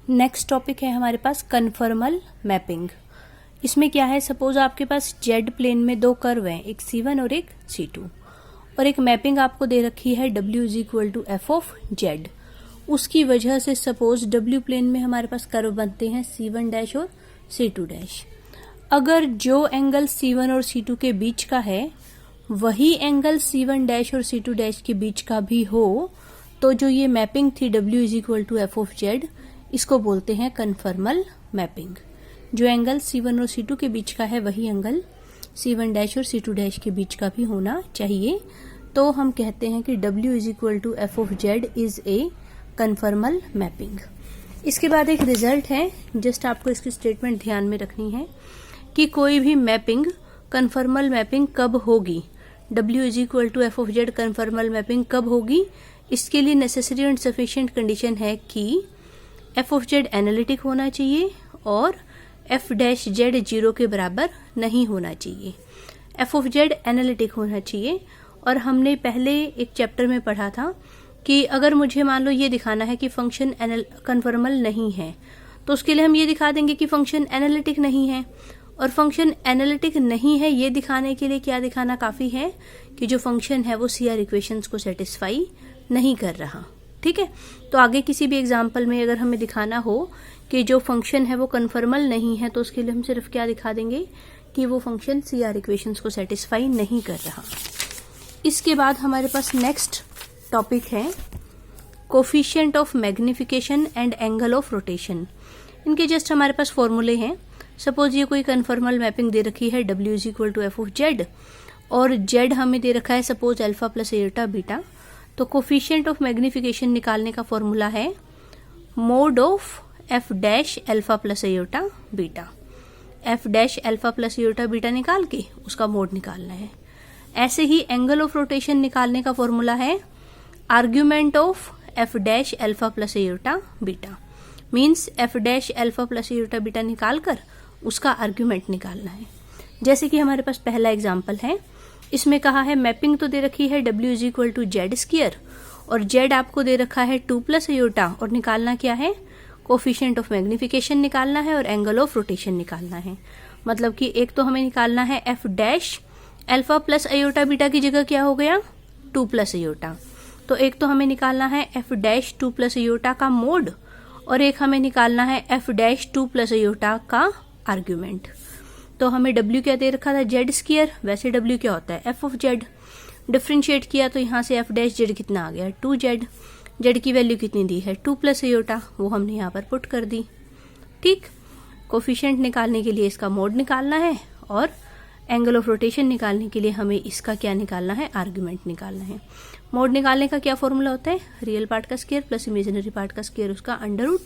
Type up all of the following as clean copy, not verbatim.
Next topic है हमारे पास conformal mapping. इसमें क्या है, सपोज आपके पास जेड प्लेन में दो कर्व हैं, एक C1 और एक C2, और एक मैपिंग आपको दे रखी है W is equal to F of Z. उसकी वजह से सपोज W प्लेन में हमारे पास कर्व बनते हैं C1 डैश और C2 डैश। अगर जो एंगल C1 और C2 के बीच का है वही एंगल C1 डैश और C2 डैश के बीच का भी हो, तो जो ये मैपिंग थी W is equal to F of Z, इसको बोलते हैं कन्फर्मल मैपिंग। जो एंगल C1 और C2 के बीच का है वही एंगल C1 डैश और C2 डैश के बीच का भी होना चाहिए, तो हम कहते हैं कि W is equal to F of Z is a conformal mapping. इसके बाद एक रिजल्ट है, जस्ट आपको इसकी स्टेटमेंट ध्यान में रखनी है कि कोई भी मैपिंग कन्फर्मल मैपिंग कब होगी, W is equal to F of Z conformal mapping कब होगी। इसके लिए नेसेसरी एंड सफिशिएंट कंडीशन है कि एफ ऑफ जेड एनालिटिक होना चाहिए और एफ डैश जेड 0 के बराबर नहीं होना चाहिए। एफ ऑफ जेड एनालिटिक होना चाहिए, और हमने पहले एक चैप्टर में पढ़ा था कि अगर मुझे मान लो ये दिखाना है कि फंक्शन कन्फर्मल नहीं है, तो उसके लिए हम ये दिखा देंगे कि फंक्शन एनालिटिक नहीं है। और फंक्शन एनालिटिक नहीं है ये दिखाने के लिए क्या दिखाना काफी है कि जो फंक्शन है वो CR इक्वेशंस को सेटिस्फाई नहीं कर रहा। ठीक है, तो आगे किसी भी एग्जाम्पल में अगर हमें दिखाना हो कि जो फंक्शन है वो कन्फर्मल नहीं है, तो उसके लिए हम सिर्फ क्या दिखा देंगे कि वो फंक्शन CR इक्वेशंस को सेटिस्फाई नहीं कर रहा। इसके बाद हमारे पास नेक्स्ट टॉपिक है coefficient of magnification and angle of rotation. इनके जस्ट हमारे पास फॉर्मूले हैं। सपोज ये कोई कन्फर्मल मैपिंग दे रखी है W is equal to F of Z, और जेड हमें दे रखा है suppose alpha plus eta beta, तो कोफिशिएंट ऑफ मैग्निफिकेशन निकालने का फॉर्मूला है mod of F dash alpha plus eta beta. F dash alpha plus eta beta निकाल के उसका मोड निकालना है। ऐसे ही एंगल ऑफ रोटेशन निकालने का फॉर्मूला है argument of F dash alpha plus eta beta. Means F dash alpha plus eta beta निकाल कर उसका आर्ग्यूमेंट निकालना है। जैसे कि हमारे पास पहला एग्जाम्पल है, इसमें कहा है मैपिंग तो दे रखी है W is equal to Z square, और जेड आपको दे रखा है 2 प्लस एटा, और निकालना क्या है, कोफिशिएंट ऑफ मैग्निफिकेशन निकालना है और एंगल ऑफ रोटेशन निकालना है। मतलब कि एक तो हमें निकालना है F dash alpha plus eta beta की जगह क्या हो गया 2 प्लस एटा, तो एक तो हमें निकालना है एफ डैश 2 प्लस एटा का मोड, और एक हमें निकालना है एफ डैश 2 प्लस एटा का आर्ग्यूमेंट। तो हमें W क्या दे रखा था जेड स्क्वायर, वैसे W क्या होता है एफ ऑफ जेड। डिफ्रेंशिएट किया तो यहाँ से एफ डैश जेड कितना आ गया 2Z, जेड की वैल्यू कितनी दी है 2 प्लस एटा, वो हमने यहाँ पर पुट कर दी। ठीक, कोफिशिएंट निकालने के लिए इसका मोड निकालना है, और एंगल ऑफ रोटेशन निकालने के लिए हमें इसका क्या निकालना है, आर्ग्यूमेंट निकालना है। मोड निकालने का क्या फॉर्मूला होता है, रियल पार्ट का स्क्वायर प्लस इमेजिनरी पार्ट का स्क्वायर उसका अंडर रूट।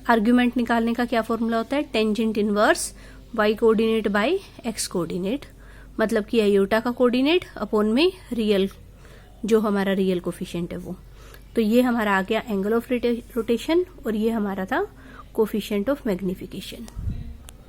आर्ग्यूमेंट निकालने का क्या फॉर्मूला होता है, tangent inverse y coordinate by x coordinate, मतलब कि आयोटा का कोऑर्डिनेट अपॉन में रियल, जो हमारा रियल कोफिशिएंट है वो। तो ये हमारा आ गया एंगल ऑफ रोटेशन, और ये हमारा था कोफिशिएंट ऑफ मैग्निफिकेशन।